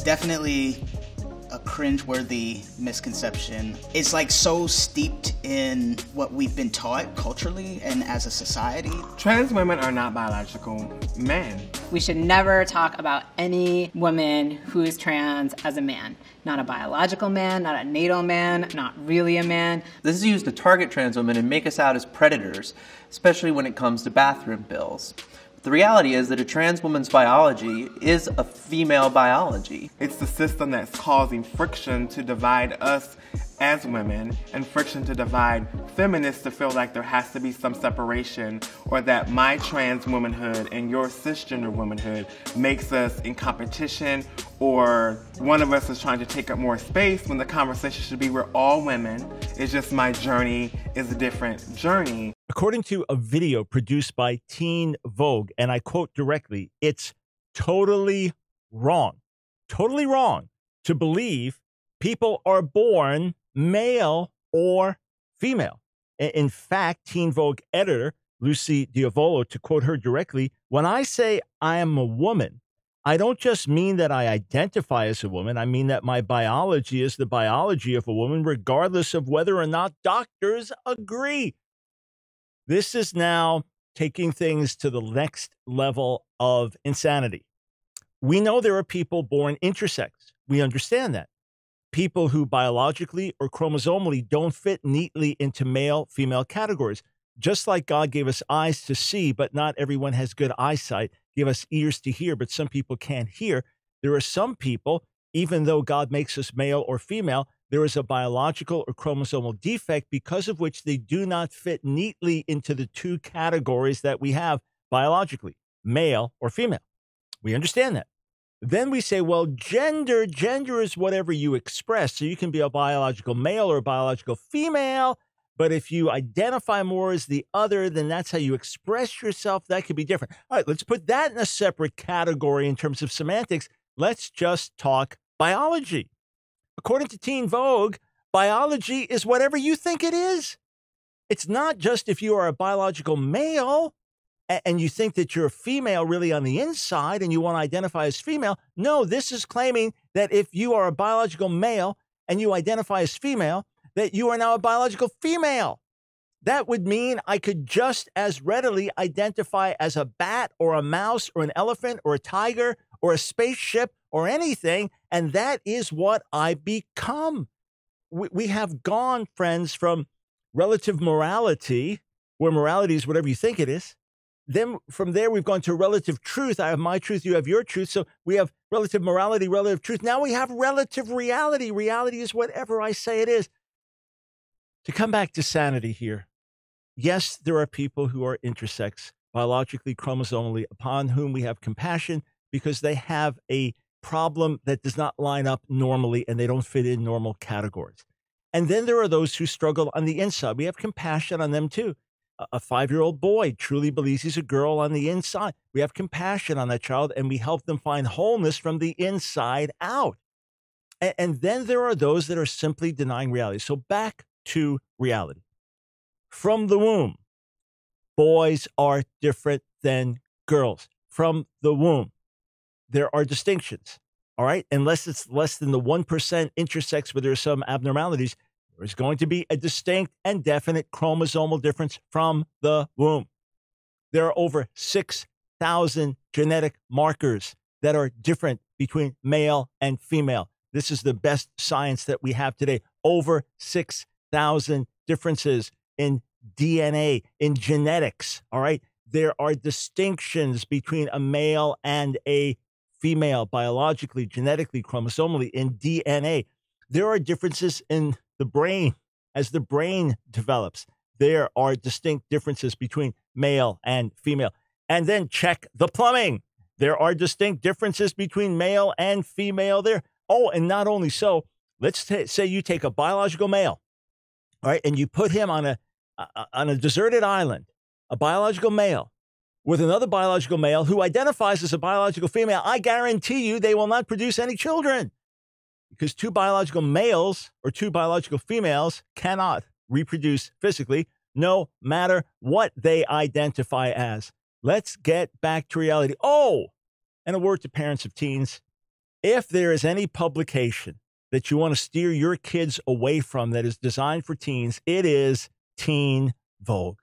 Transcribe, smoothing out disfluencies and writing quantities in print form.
definitely a cringeworthy misconception. It's like so steeped in what we've been taught culturally and as a society. Trans women are not biological men. We should never talk about any woman who is trans as a man. Not a biological man, not a natal man, not really a man. This is used to target trans women and make us out as predators, especially when it comes to bathroom bills. The reality is that a trans woman's biology is a female biology. It's the system that's causing friction to divide us as women and friction to divide feminists to feel like there has to be some separation, or that my trans womanhood and your cisgender womanhood makes us in competition, or one of us is trying to take up more space, when the conversation should be we're all women. It's just my journey is a different journey. According to a video produced by Teen Vogue, and I quote directly, it's totally wrong to believe people are born male or female. In fact, Teen Vogue editor Lucy Diavolo, to quote her directly, when I say I am a woman, I don't just mean that I identify as a woman. I mean that my biology is the biology of a woman, regardless of whether or not doctors agree. This is now taking things to the next level of insanity. We know there are people born intersex. We understand that. People who biologically or chromosomally don't fit neatly into male-female categories. Just like God gave us eyes to see, but not everyone has good eyesight, gave us ears to hear, but some people can't hear. There are some people, even though God makes us male or female, there is a biological or chromosomal defect because of which they do not fit neatly into the two categories that we have biologically, male or female. We understand that. Then we say, well, gender is whatever you express. So you can be a biological male or a biological female, but if you identify more as the other, then that's how you express yourself. That could be different. All right, let's put that in a separate category in terms of semantics. Let's just talk biology. According to Teen Vogue, biology is whatever you think it is. It's not just if you are a biological male and you think that you're a female really on the inside and you want to identify as female. No, this is claiming that if you are a biological male and you identify as female, that you are now a biological female. That would mean I could just as readily identify as a bat or a mouse or an elephant or a tiger or a spaceship or anything, and that is what I become. We have gone, friends, from relative morality, where morality is whatever you think it is. Then from there, we've gone to relative truth. I have my truth, you have your truth. So we have relative morality, relative truth. Now we have relative reality. Reality is whatever I say it is. To come back to sanity here, yes, there are people who are intersex, biologically, chromosomally, upon whom we have compassion because they have a problem that does not line up normally and they don't fit in normal categories. And then there are those who struggle on the inside. We have compassion on them too. A 5-year-old boy truly believes he's a girl on the inside. We have compassion on that child and we help them find wholeness from the inside out. And then there are those that are simply denying reality. So back to reality. From the womb, boys are different than girls. From the womb, there are distinctions, all right? Unless it's less than the 1% intersex where there are some abnormalities, there's going to be a distinct and definite chromosomal difference from the womb. There are over 6,000 genetic markers that are different between male and female. This is the best science that we have today. Over 6,000 differences in DNA, in genetics, all right? There are distinctions between a male and a female, biologically, genetically, chromosomally, in DNA. There are differences in the brain. As the brain develops, there are distinct differences between male and female. And then check the plumbing. There are distinct differences between male and female there. Oh, and not only so, let's say you take a biological male, all right, and you put him on a deserted island, a biological male, with another biological male who identifies as a biological female. I guarantee you they will not produce any children because two biological males or two biological females cannot reproduce physically, no matter what they identify as. Let's get back to reality. Oh, and a word to parents of teens. If there is any publication that you want to steer your kids away from that is designed for teens, it is Teen Vogue.